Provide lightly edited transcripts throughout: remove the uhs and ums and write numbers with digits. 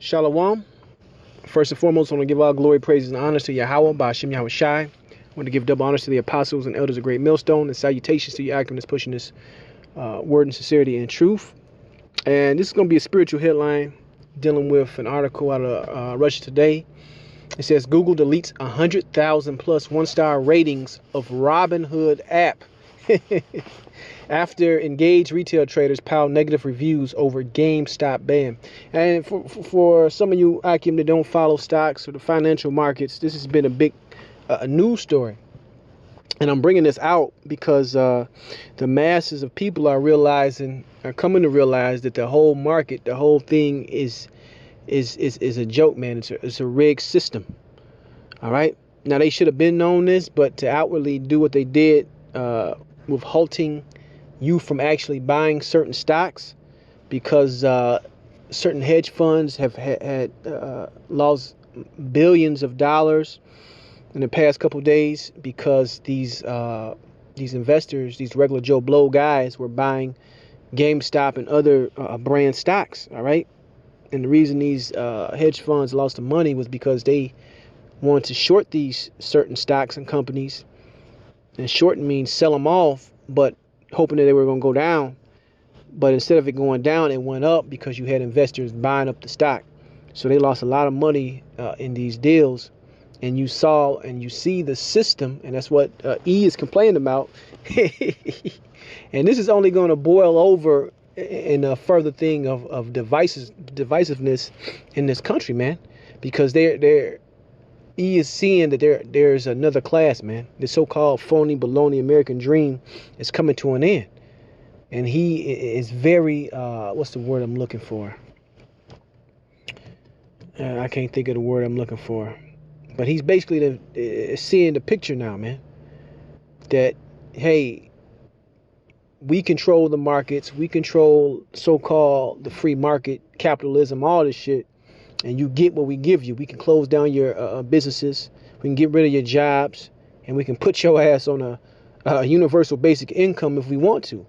Shalom. First and foremost, I want to give all glory, praises, and honors to Yahweh, Ba'ashem Yahweh Shai. I want to give double honors to the apostles and elders of Great Millstone, and salutations to your activists pushing this word in sincerity and truth. And this is going to be a spiritual headline dealing with an article out of Russia Today. It says Google deletes 100,000 plus one-star ratings of Robinhood app after engaged retail traders pile negative reviews over GameStop ban. And for some of you Akim that don't follow stocks or the financial markets, this has been a big news story. And I'm bringing this out because the masses of people are coming to realize that the whole market, the whole thing is a joke, man. It's a rigged system. All right. Now they should have been known this, but to outwardly do what they did with halting you from actually buying certain stocks because certain hedge funds have had lost billions of dollars in the past couple of days because these investors, these regular Joe Blow guys, were buying GameStop and other brand stocks. All right. And the reason these hedge funds lost the money was because they wanted to short these certain stocks and companies. And shorting means sell them off, but hoping that they were going to go down. But instead of it going down, it went up because you had investors buying up the stock. So they lost a lot of money in these deals. And you saw and you see the system, and that's what E is complaining about. And this is only going to boil over in a further thing of divisiveness in this country, man, because he is seeing that there's another class, man. The so-called phony baloney American dream is coming to an end, and he is very what's the word I'm looking for? I can't think of the word I'm looking for, but he's basically seeing the picture now, man. That hey, we control the markets, we control so-called the free market, capitalism, all this shit, and you get what we give you. We can close down your businesses, we can get rid of your jobs, and we can put your ass on a universal basic income if we want to.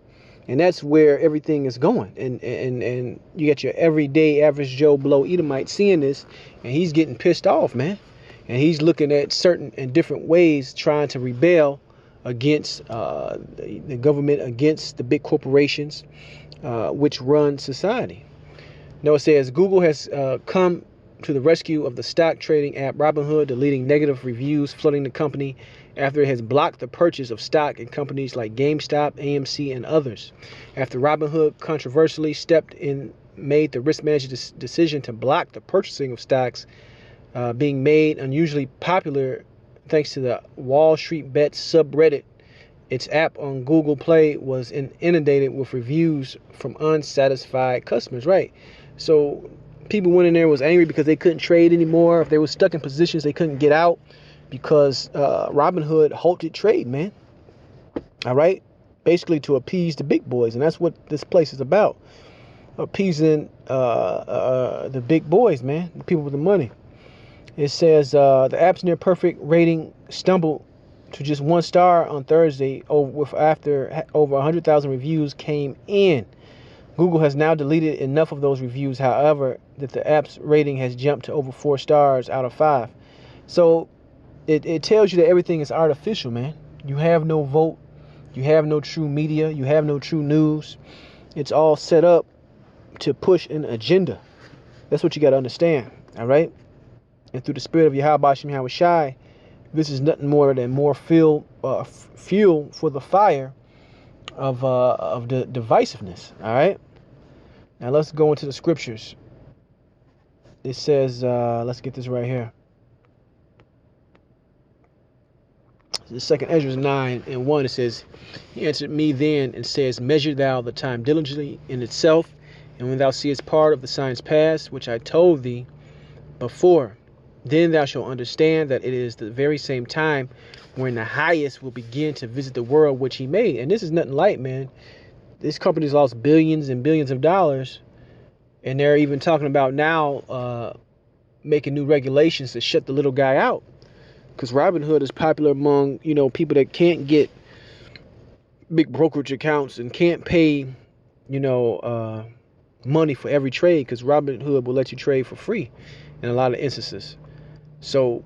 And that's where everything is going. And you got your everyday average Joe Blow Edomite seeing this, and he's getting pissed off, man. And he's looking at certain and different ways trying to rebel against the government, against the big corporations which run society. Now it says Google has come to the rescue of the stock trading app Robinhood, deleting negative reviews flooding the company after it has blocked the purchase of stock in companies like GameStop, AMC, and others. After Robinhood controversially made the risk management decision to block the purchasing of stocks being made unusually popular thanks to the Wall Street Bets subreddit. Its app on Google Play was inundated with reviews from unsatisfied customers. Right. So people went in there, was angry because they couldn't trade anymore. If they were stuck in positions, they couldn't get out because Robinhood halted trade, man. All right. Basically to appease the big boys. And that's what this place is about. Appeasing the big boys, man. The people with the money. It says the app's near perfect rating stumbled to just 1 star on Thursday after over 100,000 reviews came in. Google has now deleted enough of those reviews, however, that the app's rating has jumped to over 4 stars out of 5. So it tells you that everything is artificial, man. You have no vote. You have no true media. You have no true news. It's all set up to push an agenda. That's what you got to understand, all right? And through the spirit of Yahweh Ba'ashem Yahweh Shai, this is nothing more than more fuel for the fire of the divisiveness. All right. Now let's go into the scriptures. It says, let's get this right here. The 2nd Ezra 9:1. It says, he answered me then and says, measure thou the time diligently in itself, and when thou seest part of the signs past, which I told thee before, then thou shalt understand that it is the very same time when the highest will begin to visit the world which he made. And this is nothing light, man. This company's lost billions and billions of dollars. And they're even talking about now making new regulations to shut the little guy out. Because Robinhood is popular among, people that can't get big brokerage accounts and can't pay, money for every trade, because Robinhood will let you trade for free in a lot of instances. So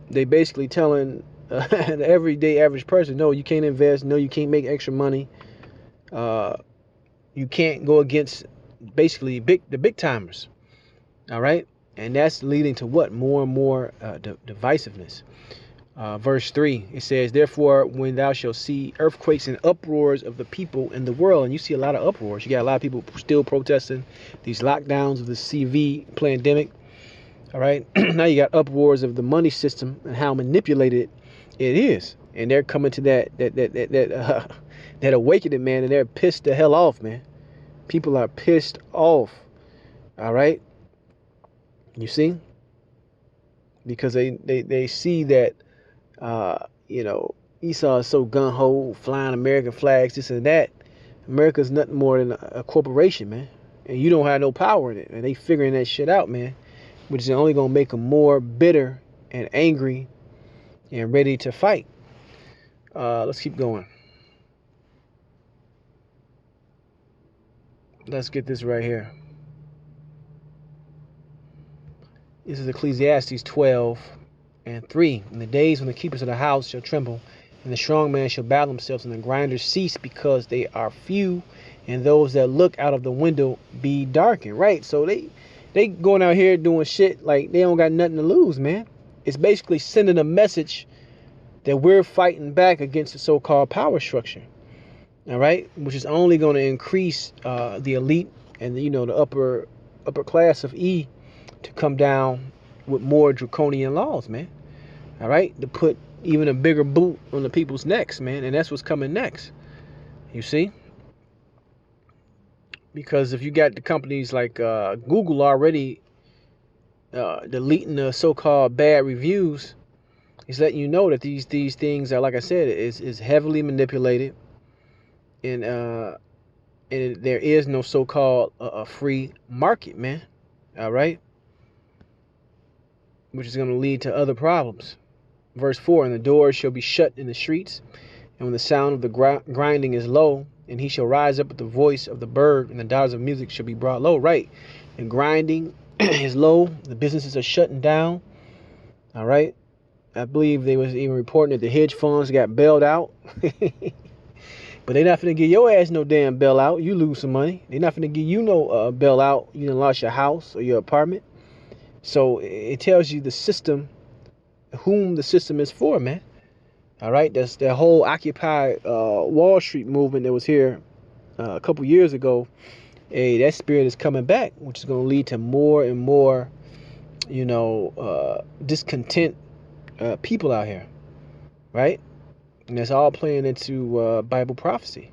they basically telling the everyday average person, no, you can't invest, no, you can't make extra money, you can't go against basically the big timers. All right, and that's leading to what? More and more divisiveness. Verse 3, it says, therefore, when thou shalt see earthquakes and uproars of the people in the world, and you see a lot of uproars, you got a lot of people still protesting these lockdowns of the CV pandemic. All right, now you got uproars of the money system and how manipulated it is, and they're coming to that awakening, man, and they're pissed the hell off, man. People are pissed off. All right, you see, because they see that Esau is so gung-ho, flying American flags, this and that. America's nothing more than a corporation, man. And you don't have no power in it. And they figuring that shit out, man. Which is only going to make them more bitter and angry and ready to fight. Let's keep going. Let's get this right here. This is Ecclesiastes 12:3. In the days when the keepers of the house shall tremble, and the strong man shall bow themselves, and the grinders cease because they are few, and those that look out of the window be darkened. Right? So they going out here doing shit like they don't got nothing to lose, man. It's basically sending a message that we're fighting back against the so-called power structure. All right, which is only going to increase the elite and the upper class of E to come down with more draconian laws, man. All right, to put even a bigger boot on the people's necks, man, and that's what's coming next. You see, because if you got the companies like Google already deleting the so-called bad reviews, it's letting you know that these things are, like I said, is heavily manipulated, and there is no so-called free market, man. All right, which is going to lead to other problems. Verse 4, and the doors shall be shut in the streets, and when the sound of the grinding is low, and he shall rise up with the voice of the bird, and the daughters of music shall be brought low. Right, and grinding is low, the businesses are shutting down. All right, I believe they was even reporting that the hedge funds got bailed out. But they're not finna give your ass no damn bailout. You lose some money. They're not finna give you no bailout. You done lost your house or your apartment. So it tells you the system, whom the system is for, man. All right, that's that whole Occupy Wall Street movement that was here a couple years ago. Hey, that spirit is coming back, which is going to lead to more and more, discontent people out here, right? And that's all playing into Bible prophecy.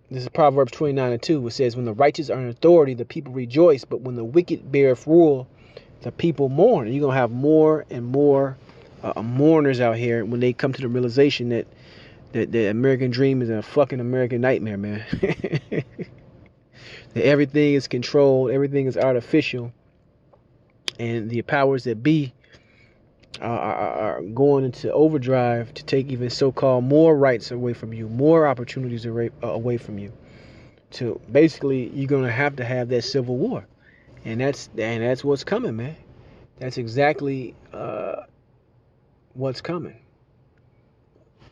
This is Proverbs 29:2. It says, when the righteous are in authority, the people rejoice, but when the wicked beareth rule, the people mourn. And you're going to have more and more mourners out here when they come to the realization that the American dream is a fucking American nightmare, man. That everything is controlled, everything is artificial, and the powers that be are going into overdrive to take even so-called more rights away from you, more opportunities away from you. To basically, you're going to have that civil war, and that's what's coming, man. That's exactly what's coming.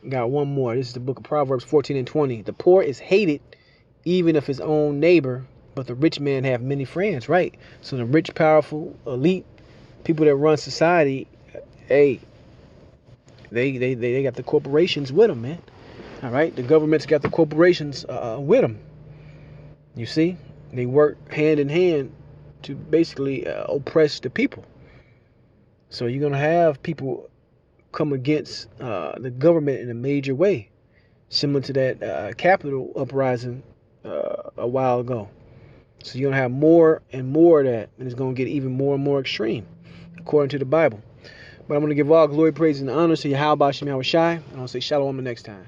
Got one more. This is the book of Proverbs 14:20. The poor is hated even of his own neighbor, but the rich man have many friends. Right. So the rich, powerful, elite people that run society, hey, they got the corporations with them, man. All right, the government's got the corporations with them. You see, they work hand in hand to basically oppress the people. So you're gonna have people come against the government in a major way, similar to that Capitol uprising a while ago. So you're gonna have more and more of that, and it's gonna get even more and more extreme, according to the Bible. But I'm going to give all glory, praise, and honor to Yahweh Shem Yahweh Shai, and I'll say shalom the next time.